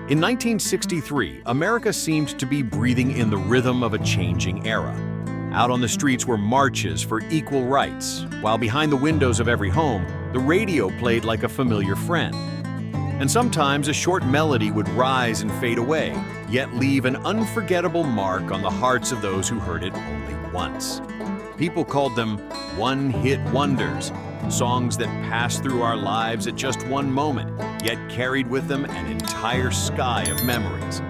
In 1963, America seemed to be breathing in the rhythm of a changing era. Out on the streets were marches for equal rights, while behind the windows of every home, the radio played like a familiar friend. And sometimes a short melody would rise and fade away, yet leave an unforgettable mark on the hearts of those who heard it only once. People called them one-hit wonders, songs that passed through our lives at just one moment, yet carried with them an entire sky of memories.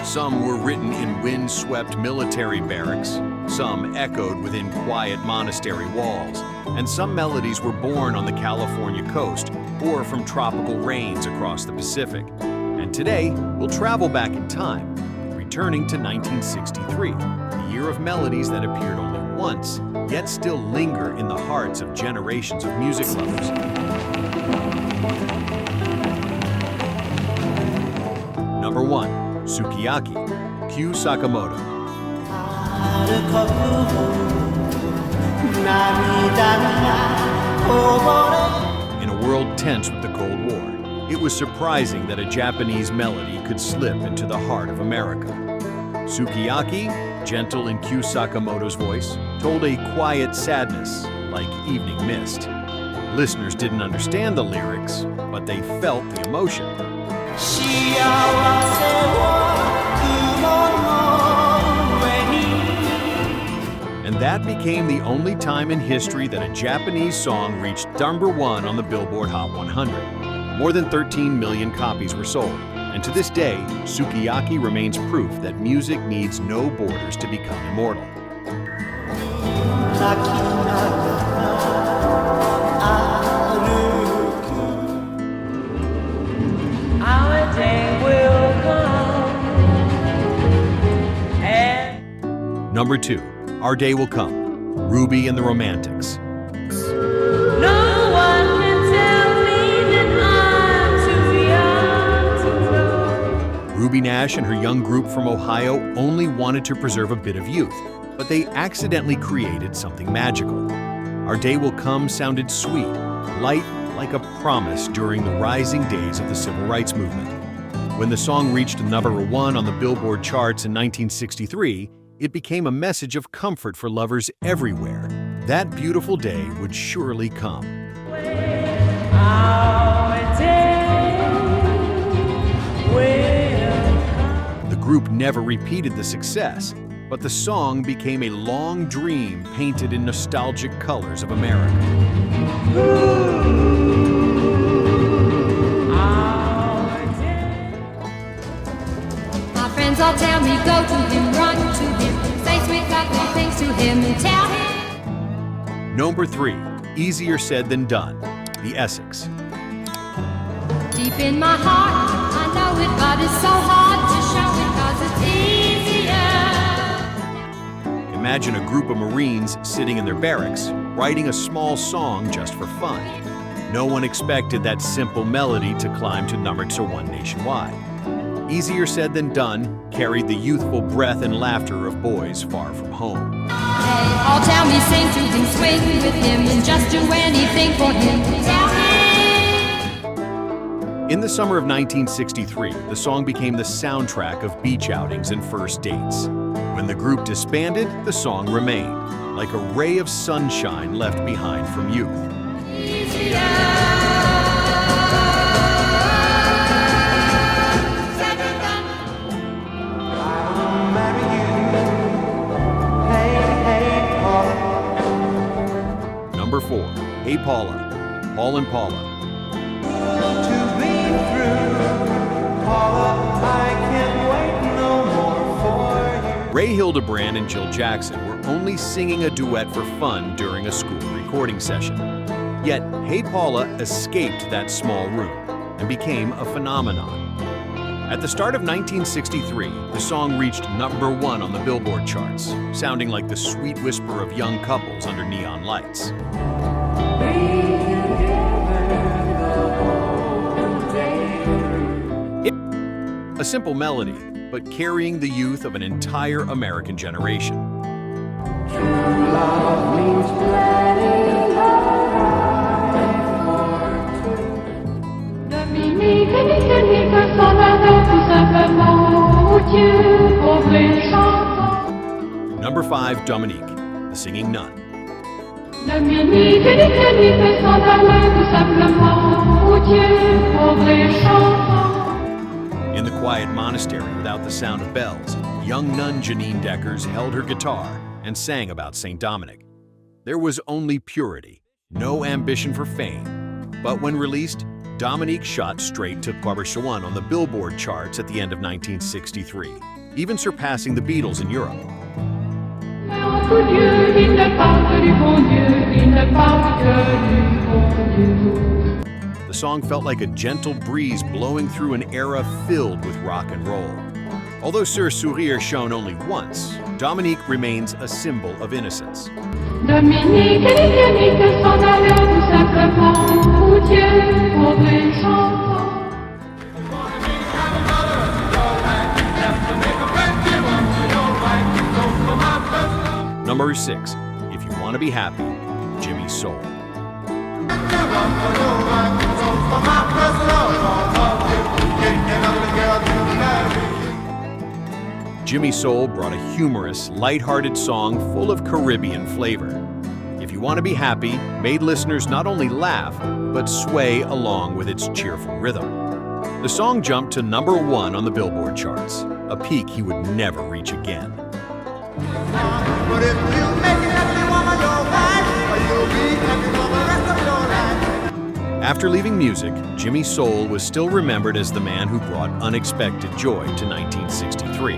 Some were written in wind-swept military barracks, some echoed within quiet monastery walls, and some melodies were born on the California coast or from tropical rains across the Pacific. And today, we'll travel back in time, returning to 1963, the year of melodies that appeared only once, yet still linger in the hearts of generations of music lovers. Number 1. Sukiyaki, Q Sakamoto. In a world tense with the Cold War, it was surprising that a Japanese melody could slip into the heart of America. Sukiyaki, gentle in Q Sakamoto's voice, told a quiet sadness like evening mist. Listeners didn't understand the lyrics, but they felt the emotion. And that became the only time in history that a Japanese song reached number 1 on the Billboard Hot 100. More than 13 million copies were sold, and to this day, Sukiyaki remains proof that music needs no borders to become immortal. Our day will come. Number 2, Our Day Will Come, Ruby and the Romantics. Ruby Nash and her young group from Ohio only wanted to preserve a bit of youth, but they accidentally created something magical. Our Day Will Come sounded sweet, light like a promise during the rising days of the Civil Rights Movement. When the song reached number 1 on the Billboard charts in 1963, it became a message of comfort for lovers everywhere. That beautiful day would surely come. The group never repeated the success, but the song became a long dream painted in nostalgic colors of America. My friends all tell me, go to him, run to him, say sweet lovely things to him and tell him. Number 3, Easier Said Than Done, the Essex. Deep in my heart, I know it, but it's so hard to show it 'cause it's easier. Imagine a group of Marines sitting in their barracks, writing a small song just for fun. No one expected that simple melody to climb to number 1 nationwide. Easier Said Than Done carried the youthful breath and laughter of boys far from home. They all tell me, sing to him, swing with him, and just do anything for him. Tell him. In the summer of 1963, the song became the soundtrack of beach outings and first dates. When the group disbanded, the song remained, like a ray of sunshine left behind from youth. Number 4, Hey Paula, Paul and Paula. Ray Hildebrand and Jill Jackson were only singing a duet for fun during a school recording session. Yet, Hey Paula escaped that small room and became a phenomenon. At the start of 1963, the song reached number 1 on the Billboard charts, sounding like the sweet whisper of young couples under neon lights. A simple melody, but carrying the youth of an entire American generation. True love means planning a Dominique s'en allait tout simplement au Dieu, pauvre et chantant. Number 5, Dominique, the singing nun. Dominique s'en allait tout simplement au Dieu, pauvre et chantant. In the quiet monastery without the sound of bells, young nun Janine Deckers held her guitar and sang about St. Dominic. There was only purity, no ambition for fame. But when released, Dominique shot straight to number 1 on the Billboard charts at the end of 1963, even surpassing the Beatles in Europe. Mais en tout Dieu, il ne parle que du bon Dieu, il ne parle que du bon Dieu. The song felt like a gentle breeze blowing through an era filled with rock and roll. Although Sur Sourire shone only once, Dominique remains a symbol of innocence. Dominique s'en allait tout simplement au Dieu, pauvre et chantant. Number 6, If You Want to Be Happy, Jimmy Soul. Jimmy Soul brought a humorous, lighthearted song full of Caribbean flavor. If You Want to Be Happy made listeners not only laugh, but sway along with its cheerful rhythm. The song jumped to number 1 on the Billboard charts, a peak he would never reach again. But if you make it happy, woman, you're right, you'll be happy for the rest of your life. After leaving music, Jimmy Soul was still remembered as the man who brought unexpected joy to 1963.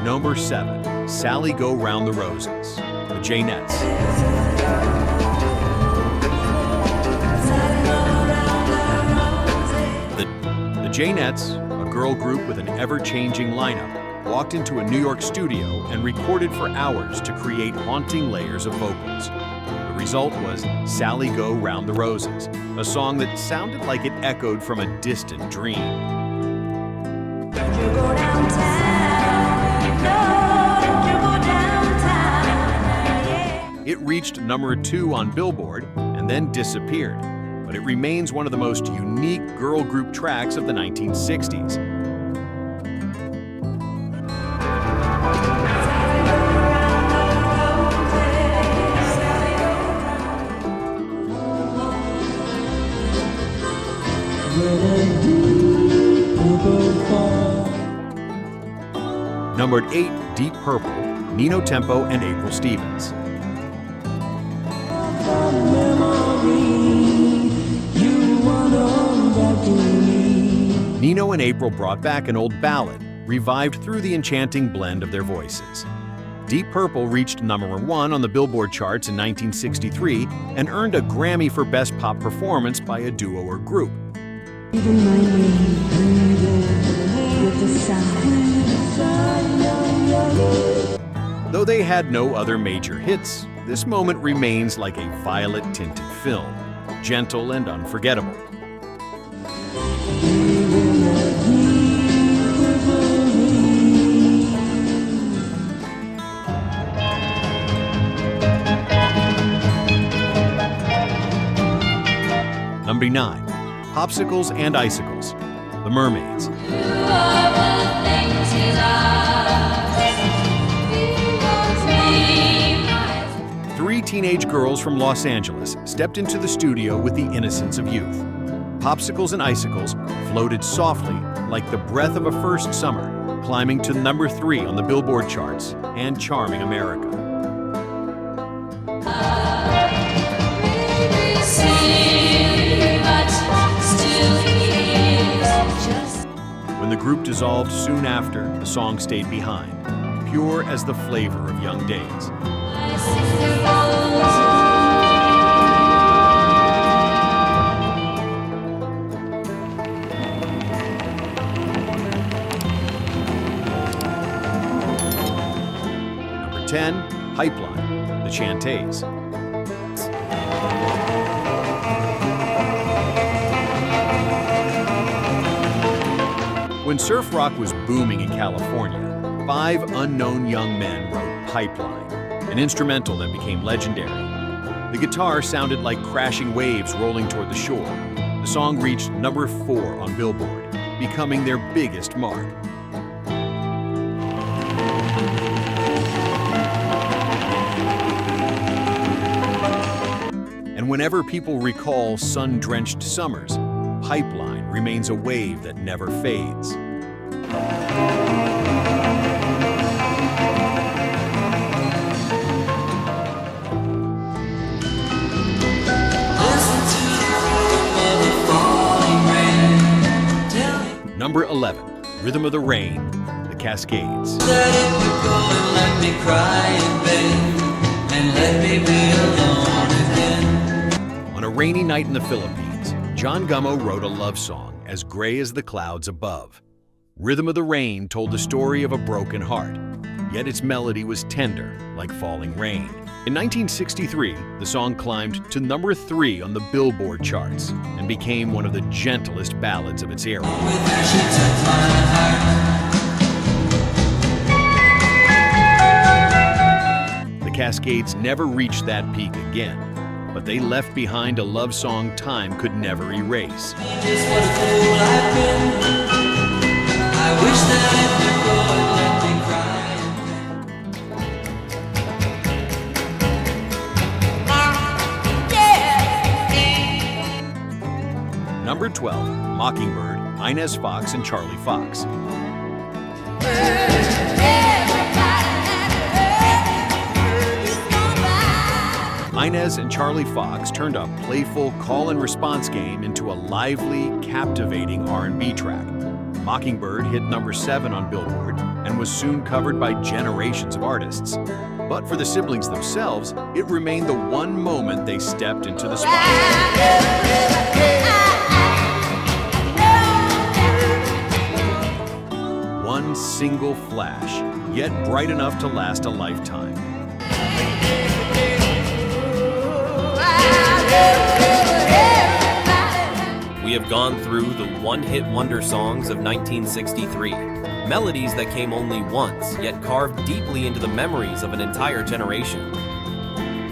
Number 7, Sally Go Round the Roses, the Janettes. The Janettes, a girl group with an ever-changing lineup, walked into a New York studio and recorded for hours to create haunting layers of vocals. The result was Sally Go Round the Roses, a song that sounded like it echoed from a distant dream. It reached number 2 on Billboard and then disappeared, but it remains one of the most unique girl group tracks of the 1960s. Numbered 8, Deep Purple, Nino Tempo and April Stevens. Nino and April brought back an old ballad, revived through the enchanting blend of their voices. Deep Purple reached number 1 on the Billboard charts in 1963 and earned a Grammy for Best Pop Performance by a duo or group. Even my name with the sound. Though they had no other major hits, this moment remains like a violet-tinted film, gentle and unforgettable. Number 9, Popsicles and Icicles, The Mermaids. Three teenage girls from Los Angeles stepped into the studio with the innocence of youth. Popsicles and Icicles floated softly like the breath of a first summer, climbing to number 3 on the Billboard charts and charming America. When the group dissolved soon after, the song stayed behind, pure as the flavor of young days. Number 10, Pipeline, the Chantays. When surf rock was booming in California, 5 unknown young men wrote Pipeline, an instrumental that became legendary. The guitar sounded like crashing waves rolling toward the shore. The song reached number 4 on Billboard, becoming their biggest mark. And whenever people recall sun-drenched summers, Pipeline remains a wave that never fades. Number 11, Rhythm of the Rain, The Cascades. Let it go and let me cry in vain, and let me be alone again. On a rainy night in the Philippines, John Gummo wrote a love song, As Gray as the Clouds Above. Rhythm of the Rain told the story of a broken heart, yet its melody was tender, like falling rain. In 1963, the song climbed to number 3 on the Billboard charts and became one of the gentlest ballads of its era. With her she took my heart. The Cascades never reached that peak again, but they left behind a love song time could never erase. Just what a fool I've been. I wish that it would go and let me cry. Number 12, Mockingbird, Inez Fox and Charlie Fox. Inez and Charlie Fox turned a playful call and response game into a lively, captivating R&B track. Mockingbird hit number 7 on Billboard and was soon covered by generations of artists. But for the siblings themselves, it remained the one moment they stepped into the spotlight. One single flash, yet bright enough to last a lifetime. We have gone through the one-hit wonder songs of 1963. Melodies that came only once, yet carved deeply into the memories of an entire generation.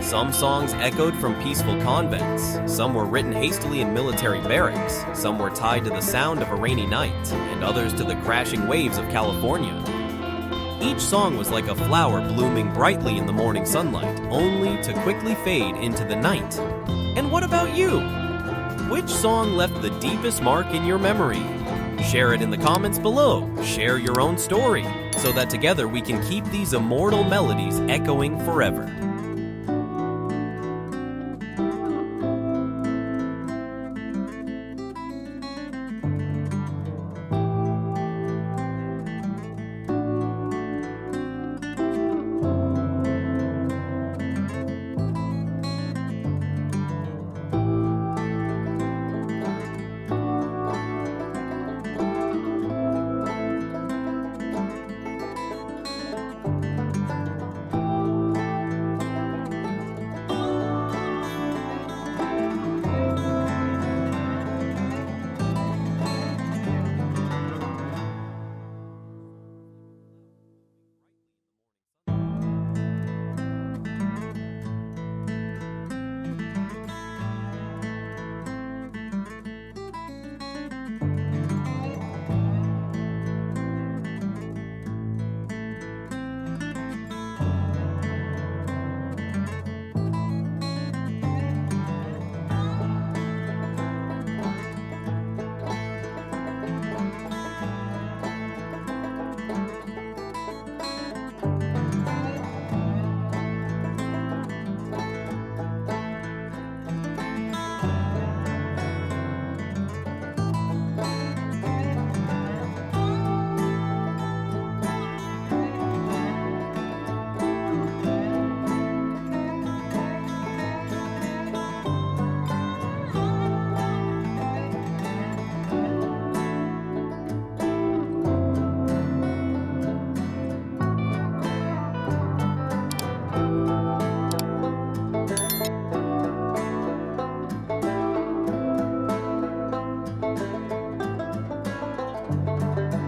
Some songs echoed from peaceful convents, some were written hastily in military barracks, some were tied to the sound of a rainy night, and others to the crashing waves of California. Each song was like a flower blooming brightly in the morning sunlight, only to quickly fade into the night. And what about you? Which song left the deepest mark in your memory? Share it in the comments below. Share your own story, so that together we can keep these immortal melodies echoing forever.